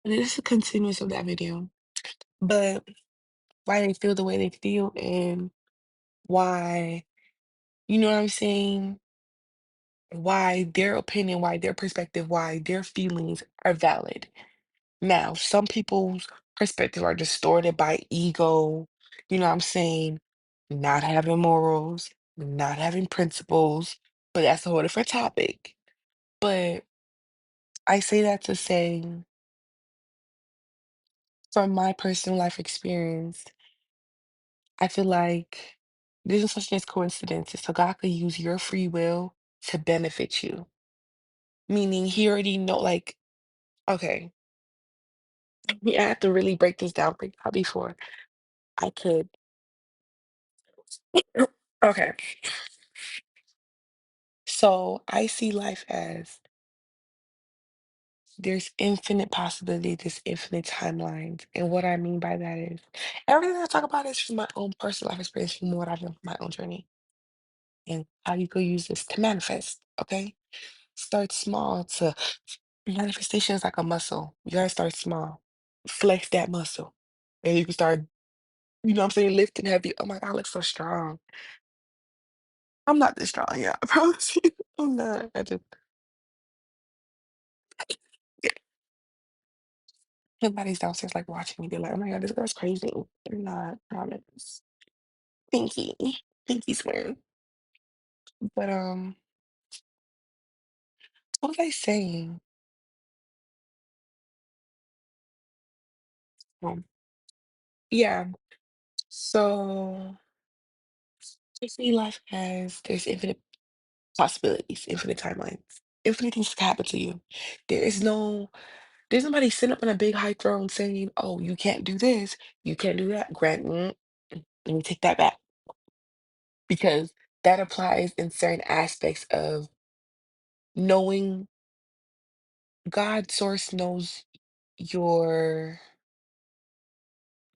And this is a continuous of that video, but why they feel the way they feel and why, you know what I'm saying? Why their opinion, why their perspective, why their feelings are valid. Now, some people's perspectives are distorted by ego, you know what I'm saying? Not having morals, not having principles, but that's a whole different topic. But I say that to say, from my personal life experience, I feel like there's no such thing as coincidences. So God could use your free will to benefit you. Meaning he already know, like, okay, I have to really break this down for y'all before I could. Okay. So I see life as there's infinite possibility, there's infinite timelines. And what I mean by that is everything I talk about is from my own personal life experience, from what I've done from my own journey and how you could use this to manifest. Okay. Start small to manifestation is like a muscle. You gotta start small. Flex that muscle. And you can start, you know what I'm saying, lifting heavy. Oh my God, I look so strong. I'm not this strong, yeah. I promise you. I'm not. I just yeah. Everybody's downstairs like watching me. They're like, oh my God, this girl's crazy. They're not, promise. Pinky. Pinky swear. But what was I saying? Um, yeah. So I see life as there's infinite possibilities, infinite timelines, infinite things can happen to you. There is no, there's nobody sitting up on a big high throne saying, "Oh, you can't do this, you can't do that." Grant, let me take that back because that applies in certain aspects of knowing God. Source knows your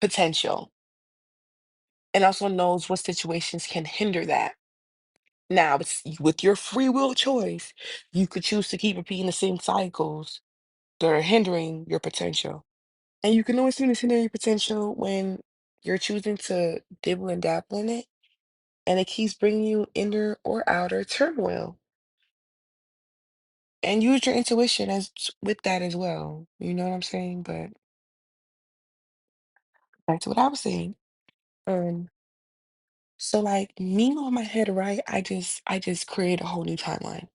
potential and also knows what situations can hinder that. Now, it's with your free will choice, you could choose to keep repeating the same cycles that are hindering your potential. And you can always see this hindering your potential when you're choosing to dibble and dabble in it, and it keeps bringing you inner or outer turmoil. And use your intuition as with that as well. You know what I'm saying? But back to what I was saying. Um, so like me on my head, right? I just create a whole new timeline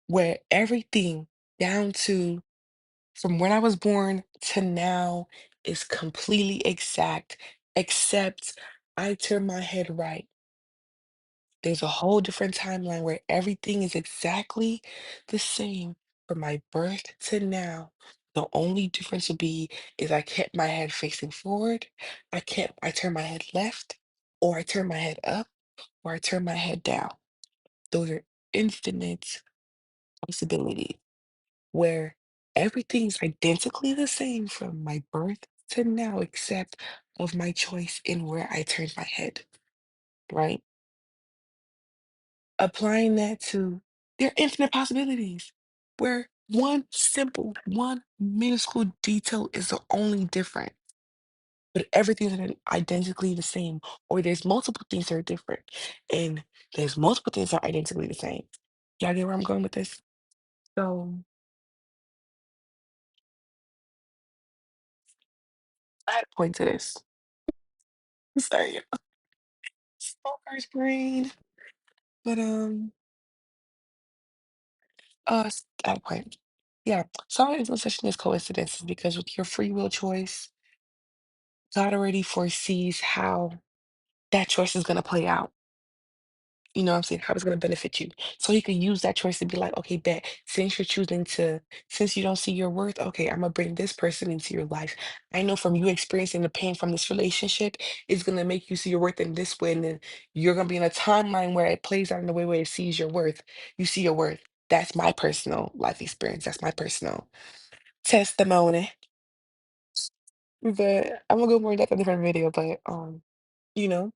where everything down to from when I was born to now is completely exact, except I turn my head right. There's a whole different timeline where everything is exactly the same from my birth to now. The only difference would be is I kept my head facing forward, I turn my head left, or I turn my head up, or I turn my head down. Those are infinite possibilities where everything's identically the same from my birth to now, except of my choice in where I turn my head, right? Applying that to there are infinite possibilities where one minuscule detail is the only different, but everything's identically the same, or there's multiple things that are different, and there's multiple things that are identically the same. Y'all get where I'm going with this? So I had a point to this. Sorry, stalker's brain. But I had a point. Yeah, some of no such thing as coincidences because with your free will choice, God already foresees how that choice is gonna play out. You know what I'm saying? How it's gonna benefit you. So he could use that choice to be like, okay, bet since you're choosing to, since you don't see your worth, okay, I'm gonna bring this person into your life. I know from you experiencing the pain from this relationship, it's gonna make you see your worth in this way, and then you're gonna be in a timeline where it plays out in the way where it sees your worth. You see your worth. That's my personal life experience. That's my personal testimony. But I'm gonna go more in depth in a different video. But you know.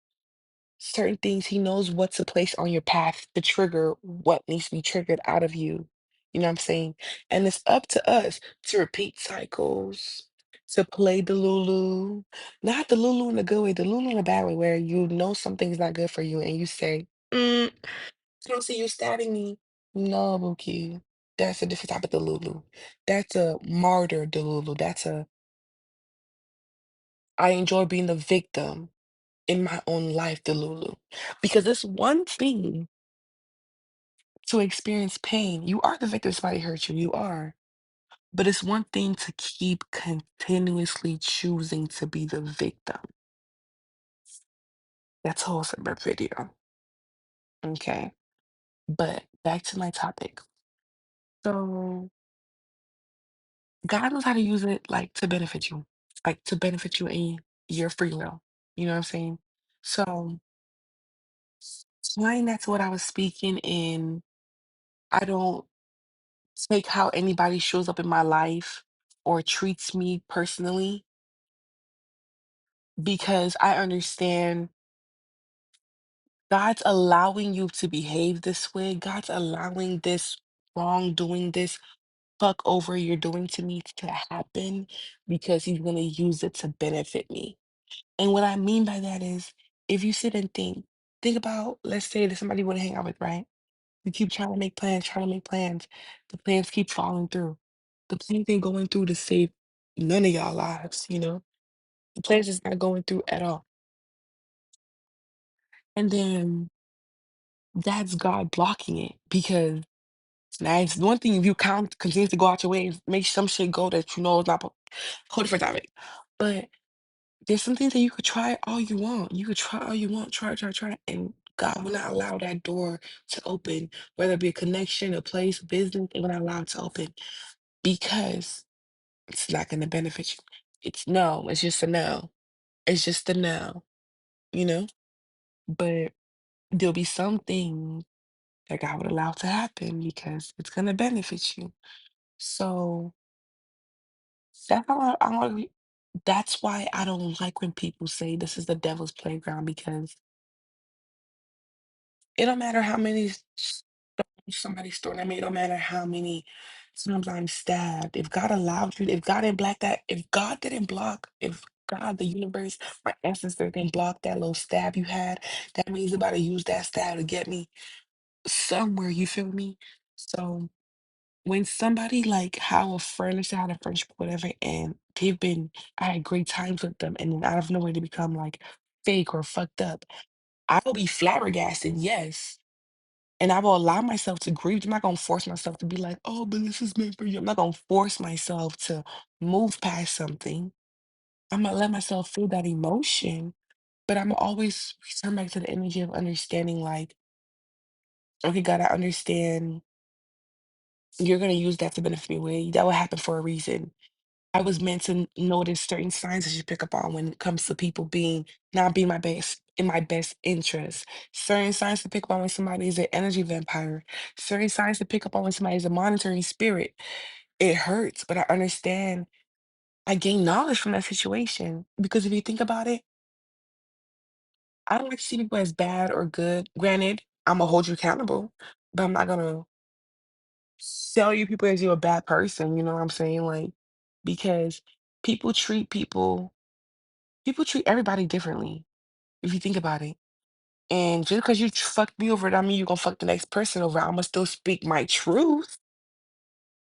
Certain things he knows what to place on your path to trigger what needs to be triggered out of you. You know what I'm saying? And it's up to us to repeat cycles. to play the Lulu, not the Lulu in a good way, the Lulu in a bad way, where you know something's not good for you and you say, I don't see you stabbing me. No, Buki. That's a different type of Delulu. That's a martyr Delulu. I enjoy being the victim in my own life Delulu. Because it's one thing to experience pain. You are the victim if somebody hurt you. You are. But it's one thing to keep continuously choosing to be the victim. That's a whole separate video. Okay. But back to my topic. So God knows how to use it like to benefit you in your free will. You know what I'm saying? So applying that to what I was speaking in, I don't take how anybody shows up in my life or treats me personally because I understand God's allowing you to behave this way. God's allowing this wrongdoing, this fuck over you're doing to me to happen because he's going to use it to benefit me. And what I mean by that is if you sit and think about, let's say that somebody you want to hang out with, right? You keep trying to make plans, trying to make plans. The plans keep falling through. The plans ain't going through to save none of y'all lives, you know? The plans is not going through at all. And then that's God blocking it because now it's one thing if you count continue to go out your way and make some shit go that you know is not whole different topic. But there's some things that you could try all you want. You could try all you want, try, and God will not allow that door to open, whether it be a connection, a place, business, it will not allow it to open because it's not gonna benefit you. It's no, it's just a no. It's just a no, you know? But there'll be some things that God would allow to happen because it's gonna benefit you. So that's how that's why I don't like when people say this is the devil's playground because it don't matter how many somebody's story. I mean, it don't matter how many times I'm stabbed. If God allowed you, if God didn't block, if God, the universe, my ancestor didn't block that little stab you had, that means about to use that stab to get me somewhere. You feel me? So when somebody like how a friend is had a friendship, whatever, and I had great times with them, and then out of nowhere they become like fake or fucked up, I will be flabbergasted, yes. And I will allow myself to grieve. I'm not gonna force myself to be like, oh, but this is meant for you. I'm not gonna force myself to move past something. I'm gonna let myself feel that emotion, but I'm always return back to the energy of understanding, like, okay, God, I understand you're gonna use that to benefit me. That will happen for a reason. I was meant to notice certain signs I should pick up on when it comes to people being not being my best in my best interest. Certain signs to pick up on when somebody is an energy vampire. Certain signs to pick up on when somebody is a monitoring spirit. It hurts, but I understand. I gain knowledge from that situation because if you think about it, I don't like to see people as bad or good. Granted, I'm gonna hold you accountable, but I'm not gonna sell you people as you're a bad person. You know what I'm saying? Like because people treat people People treat everybody differently, if you think about it. And just because you fucked me over, that mean you gonna fuck the next person over. I'ma still speak my truth,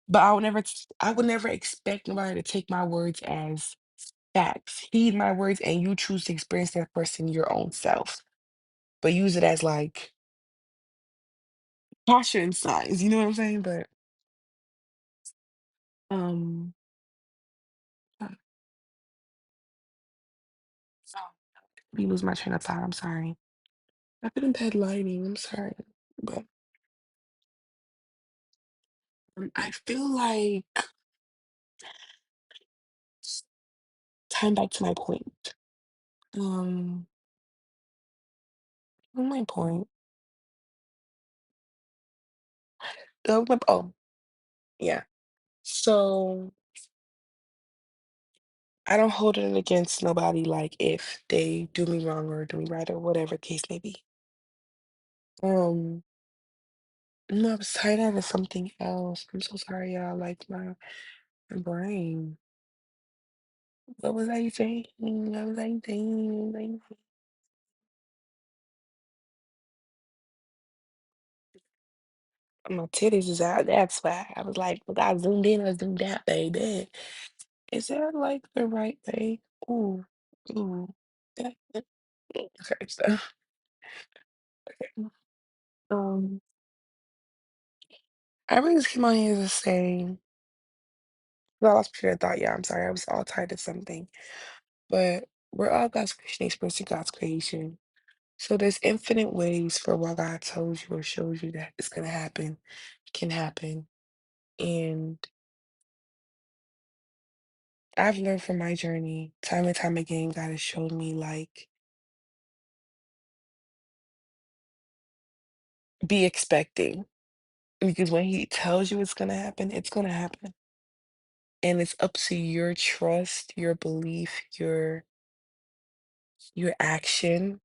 but I would never expect nobody to take my words as facts. Heed my words and you choose to experience that person your own self. But use it as like caution signs, you know what I'm saying? But um uh, so let me lose my train of thought. I'm sorry. I've been in bed lighting, I'm sorry. But I feel like time back to my point. Um my point. Oh, yeah. So I don't hold it against nobody, like if they do me wrong or do me right or whatever the case may be. Um, no, I was tied out of something else. I'm so sorry, y'all. Like my brain. What was I saying? What was I saying? My titties is out. That's why I was like, was I zoomed in or zoomed out, baby? Is that like the right way? Ooh, ooh. Okay, so okay. Um, I really just came on here to say, well, I lost my train of thought. Yeah, I'm sorry. I was all tied to something, but we're all God's creation, experiencing God's creation. So there's infinite ways for what God tells you or shows you that it's gonna happen, can happen. And I've learned from my journey, time and time again, God has shown me like be expecting. Because when he tells you it's gonna happen, it's gonna happen. And it's up to your trust, your belief, your action.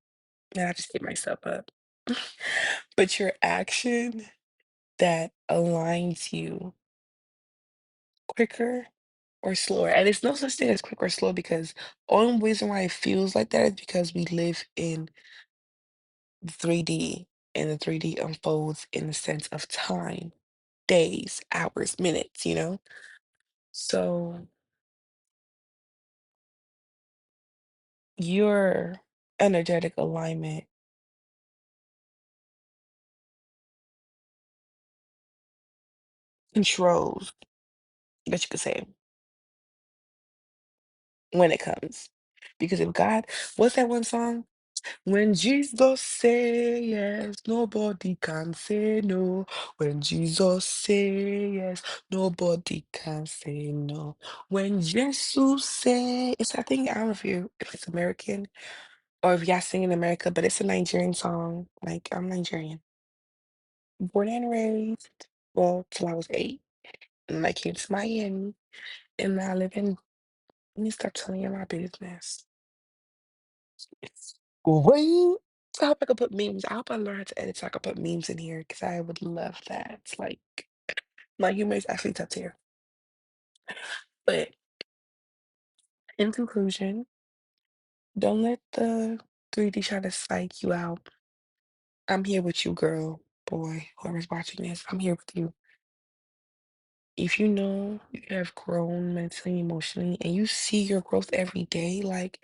And I just hit myself up. But your action that aligns you quicker or slower. And it's no such thing as quick or slow because only reason why it feels like that is because we live in 3D and the 3D unfolds in the sense of time, days, hours, minutes, you know? So your energetic alignment controls, that you could say, when it comes. Because if God, what's that one song? When Jesus say yes, nobody can say no. When Jesus say yes, nobody can say no. When Jesus say, it's I think I don't know if it's American or if y'all sing in America, but it's a Nigerian song. Like I'm Nigerian, born and raised, well, till I was 8, and I came to Miami, and now I live in. Let me stop telling you my business. It's Wait. I hope I could put memes. I hope I learn how to edit so I could put memes in here because I would love that. It's like my humor is actually top tier. But in conclusion, don't let the 3D try to psych you out. I'm here with you, girl, boy, whoever's watching this. I'm here with you. If you know you have grown mentally, emotionally, and you see your growth every day, like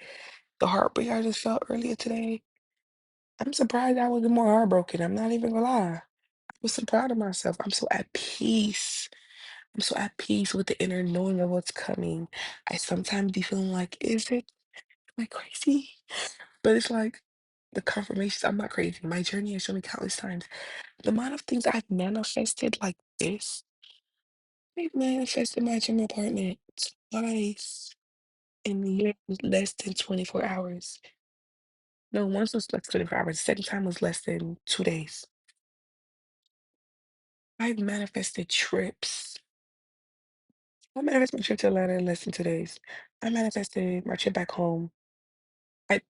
the heartbreak I just felt earlier today, I'm surprised I wasn't more heartbroken. I'm not even gonna lie. I was so proud of myself. I'm so at peace. I'm so at peace with the inner knowing of what's coming. I sometimes be feeling like, is it? Am I crazy? But it's like the confirmations, I'm not crazy. My journey has shown me countless times. The amount of things I've manifested like this, I've manifested my dream apartment twice in less than 24 hours. No, once was less than 24 hours. The second time was less than 2 days. I've manifested trips. I manifested my trip to Atlanta in less than 2 days. I manifested my trip back home. I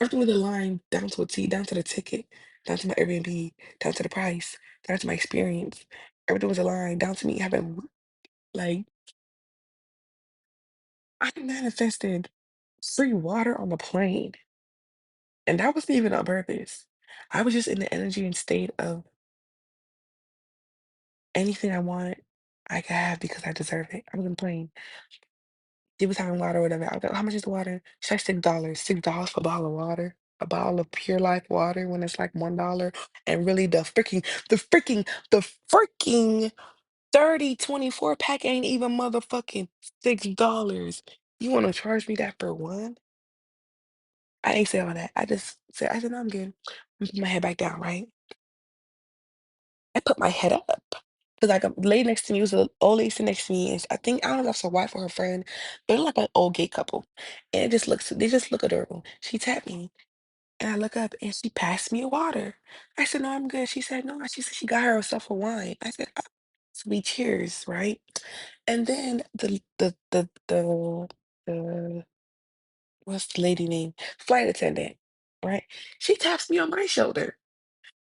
everything with the line down to a T, down to the ticket, down to my Airbnb, down to the price, down to my experience. Everything was aligned down to me having like I manifested free water on the plane. And that wasn't even on purpose. I was just in the energy and state of anything I want, I can have because I deserve it. I was in the plane. He was having water or whatever. I was like, how much is the water? She's like $6. $6 for a bottle of water. A bottle of pure life water when it's like $1. And really the freaking 30 24 pack ain't even motherfucking $6. You wanna charge me that for one? I ain't say all that. I said, no, I'm good. I put my head back down, right? I put my head up. Cause like a lady next to me was an old lady sitting next to me, and I think I don't know if it's her wife or her friend. They're like an old gay couple, and they just look adorable. She tapped me, and I look up, and she passed me a water. I said, "No, I'm good." She said, "No." She said she got herself a wine. I said, "Oh." So we cheers, right? And then the what's the lady name? Flight attendant, right? She taps me on my shoulder.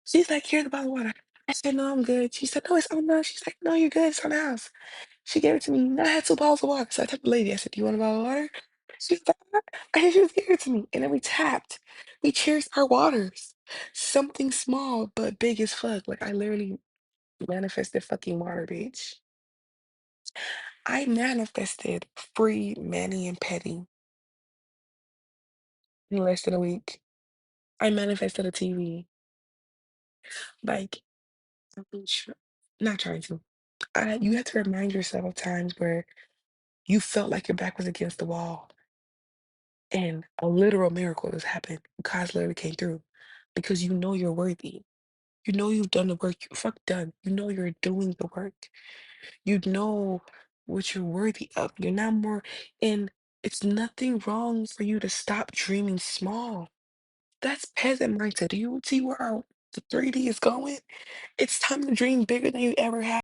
She's like, "Here's the bottle of water." I said, "No, I'm good." She said, "No, it's on the." She's like, "No, you're good. It's on the house." She gave it to me. And I had 2 bottles of water. So I tapped the lady. I said, "Do you want a bottle of water?" She was like, and she just gave it to me. And then we tapped. We cheers our waters. Something small but big as fuck. Like I literally manifested fucking water, bitch. I manifested free Manny and Petty in less than a week. I manifested a TV. Like, I'm not trying to. You have to remind yourself of times where you felt like your back was against the wall and a literal miracle has happened. God's literally came through because you know you're worthy. You know you've done the work. You fuck done. You know you're doing the work. You know what you're worthy of. You're not more, and it's nothing wrong for you to stop dreaming small. That's peasant mindset. Do you see where the 3D is going? It's time to dream bigger than you ever have.